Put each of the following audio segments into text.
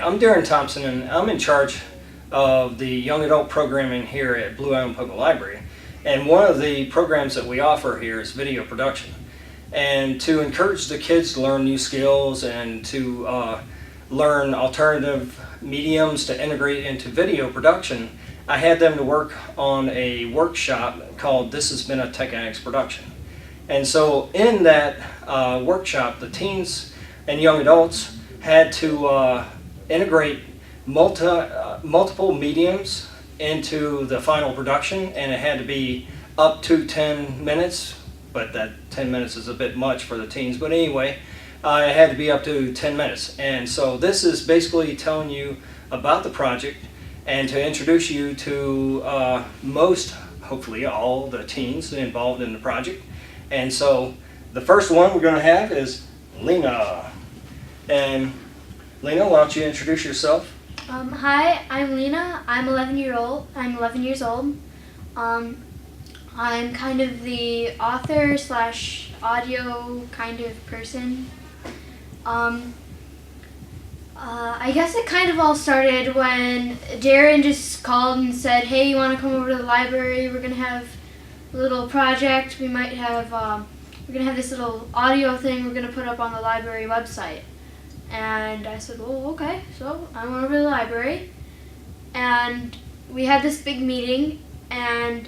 I'm Darren Thompson, and I'm in charge of the young adult programming here at Blue Island Public Library. And one of the programs that we offer here is video production. And to encourage the kids to learn new skills and to learn alternative mediums to integrate into video production, I had them to work on a workshop called This Has Been a Tech Annex Production. And so in that workshop, the teens and young adults had to integrate multiple mediums into the final production, and it had to be up to 10 minutes, but that 10 minutes is a bit much for the teens. But anyway, it had to be up to 10 minutes. And so this is basically telling you about the project and to introduce you to most, hopefully all, the teens involved in the project. And so the first one we're going to have is Lena. And Lena, why don't you introduce yourself? Hi, I'm Lena. I'm 11 years old. I'm kind of the author / audio kind of person. I guess it kind of all started when Darren just called and said, "Hey, you want to come over to the library? We're gonna have a little project. We might have we're gonna have this little audio thing we're gonna put up on the library website." And I said, "Well, okay." So I went over to the library, and we had this big meeting, and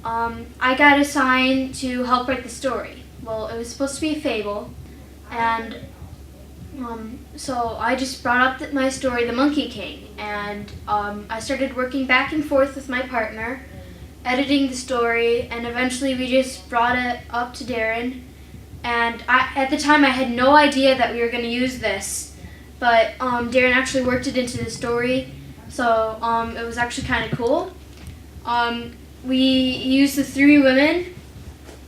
I got assigned to help write the story. Well, it was supposed to be a fable, and so I just brought up my story, The Monkey King, and I started working back and forth with my partner, editing the story, and eventually we just brought it up to Darren. And at the time I had no idea that we were going to use this, but Darren actually worked it into the story, so it was actually kind of cool. We used the 3 women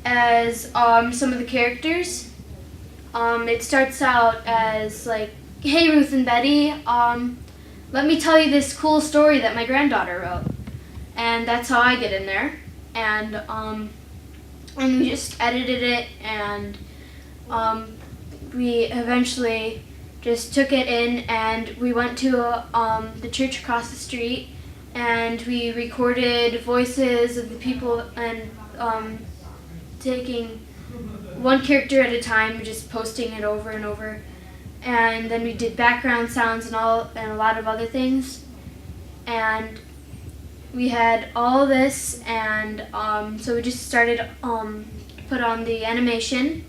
as some of the characters. It starts out as like, "Hey Ruth and Betty, let me tell you this cool story that my granddaughter wrote." And that's how I get in there. And we just edited it, and we eventually just took it in, and we went to the church across the street, and we recorded voices of the people, and taking one character at a time, just posting it over and over. And then we did background sounds and a lot of other things. And we had all this, and so we just started put on the animation.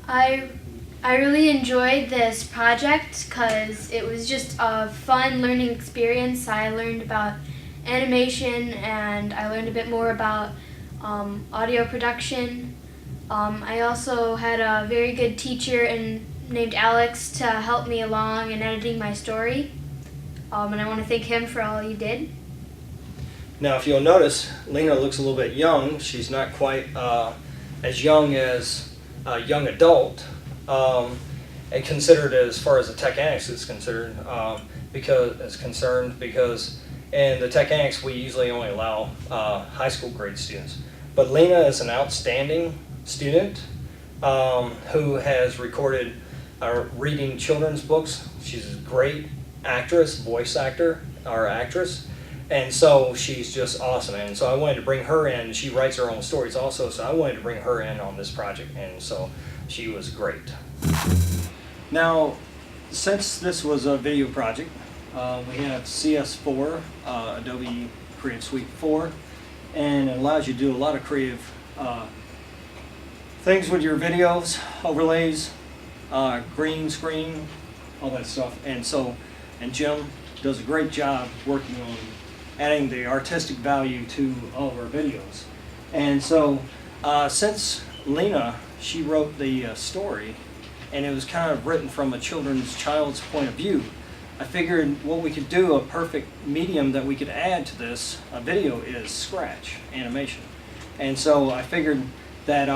I really enjoyed this project because it was just a fun learning experience. I learned about animation, and I learned a bit more about audio production. I also had a very good teacher named Alex to help me along in editing my story, and I want to thank him for all he did. Now, if you'll notice, Lena looks a little bit young. She's not quite as young as a young adult, and considered as far as the Tech Annex is concerned, because in the Tech Annex we usually only allow high school grade students. But Lena is an outstanding student who has recorded reading children's books. She's a great actress, voice actor, or actress. And so she's just awesome, and so I wanted to bring her in. She writes her own stories also, so I wanted to bring her in on this project, and so she was great. Now, since this was a video project, we have CS4, Adobe Creative Suite 4, and it allows you to do a lot of creative things with your videos, overlays, green screen, all that stuff. And Jim does a great job working on adding the artistic value to all of our videos. And so since Lena, she wrote the story, and it was kind of written from a child's point of view, I figured what we could do, a perfect medium that we could add to this video, is Scratch animation. And so I figured that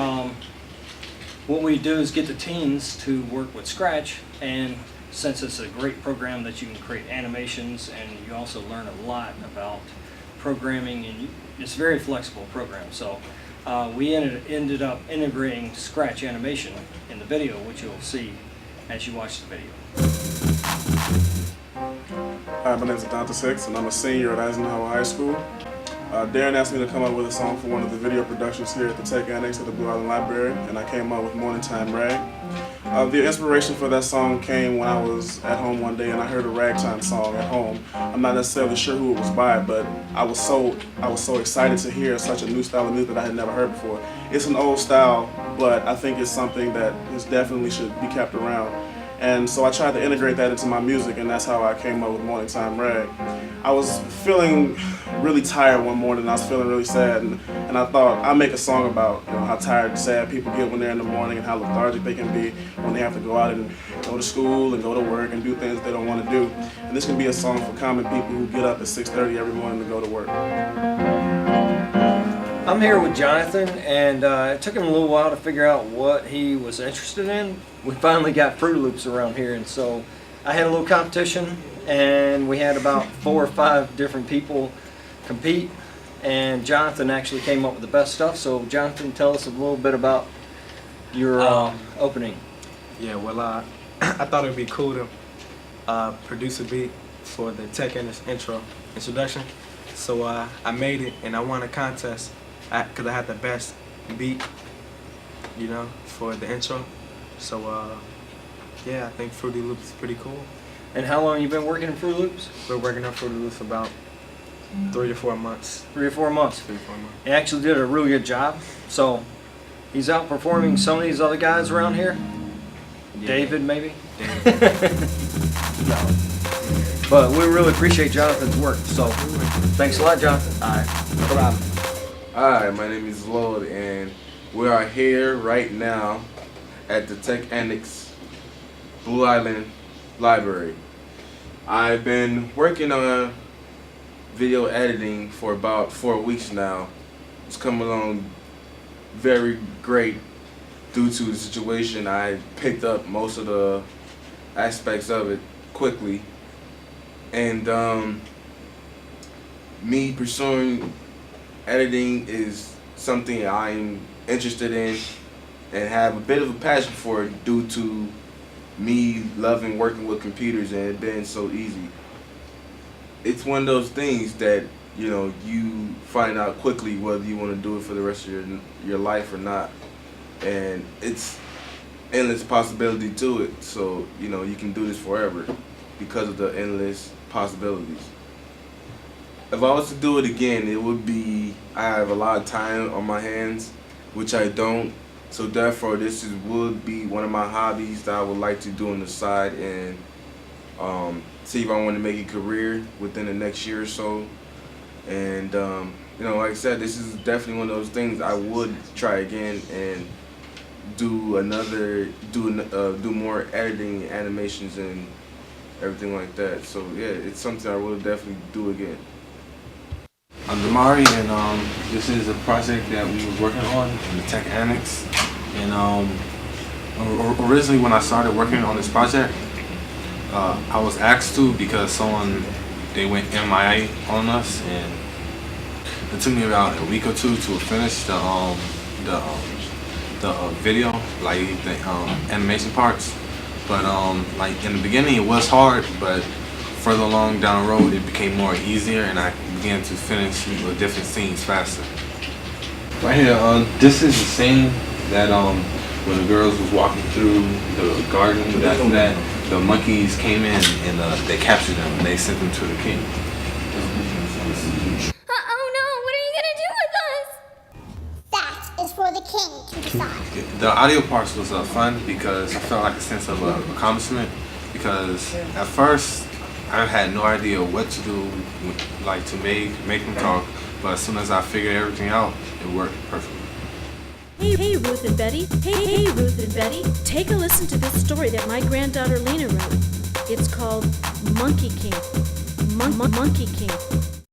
what we do is get the teens to work with Scratch, and since it's a great program that you can create animations, and you also learn a lot about programming, and it's a very flexible program. So we ended up integrating Scratch animation in the video, which you'll see as you watch the video. Hi, my name is Dante Six, and I'm a senior at Eisenhower High School. Darren asked me to come up with a song for one of the video productions here at the Tech Annex at the Blue Island Library, and I came up with Morning Time Rag. The inspiration for that song came when I was at home one day and I heard a ragtime song at home. I'm not necessarily sure who it was by, but I was so excited to hear such a new style of music that I had never heard before. It's an old style, but I think it's something that definitely should be kept around. And so I tried to integrate that into my music, and that's how I came up with Morning Time Rag. I was feeling really tired one morning, I was feeling really sad, and I thought I'd make a song about how tired and sad people get when they're in the morning and how lethargic they can be when they have to go out and go to school and go to work and do things they don't want to do. And this can be a song for common people who get up at 6:30 every morning to go to work. I'm here with Jonathan, and it took him a little while to figure out what he was interested in. We finally got Fruit Loops around here, and so I had a little competition, and we had about 4 or 5 different people compete, and Jonathan actually came up with the best stuff. So Jonathan, tell us a little bit about your opening. Yeah, well, I thought it would be cool to produce a beat for the Tech Annex introduction. So I made it, and I won a contest because I had the best beat, for the intro. So yeah, I think Fruity Loops is pretty cool. And how long have you been working in Fruit Loops? We're working on Fruity Loops about 3 to 4 months. 3 or 4 months. 3 to 4 months. He actually did a really good job. So he's outperforming some of these other guys around here. Yeah. David, maybe? David. No. But we really appreciate Jonathan's work. So thanks a lot, Jonathan. All right, no problem. Hi, my name is Lola, and we are here right now at the Tech Annex Blue Island Library. I've been working on video editing for about 4 weeks now. It's come along very great due to the situation. I picked up most of the aspects of it quickly, and me pursuing editing is something I'm interested in and have a bit of a passion for it due to me loving working with computers and it being so easy. It's one of those things that you find out quickly whether you want to do it for the rest of your life or not, and it's endless possibility to it. So you can do this forever because of the endless possibilities. If I was to do it again, it would be, I have a lot of time on my hands, which I don't. So therefore, would be one of my hobbies that I would like to do on the side and see if I want to make a career within the next year or so. And like I said, this is definitely one of those things I would try again and do more editing, animations, and everything like that. So yeah, it's something I will definitely do again. I'm Damari, and this is a project that we was working on in the Tech Annex. And originally, when I started working on this project, I was asked to because they went MIA on us, and it took me about a week or two to finish the video, like the animation parts. But like in the beginning, it was hard, but further along down the road, it became more easier, and I began to finish different scenes faster. Right here, this is the scene that when the girls was walking through the garden. After that, the monkeys came in and they captured them and they sent them to the king. Oh no, what are you gonna do with us? That is for the king to decide. The audio parts was fun because I felt like a sense of accomplishment, because at first I had no idea what to do, like to make them talk, but as soon as I figured everything out, it worked perfectly. Hey Ruth and Betty, hey Ruth and Betty, take a listen to this story that my granddaughter Lena wrote. It's called Monkey King. Monkey King.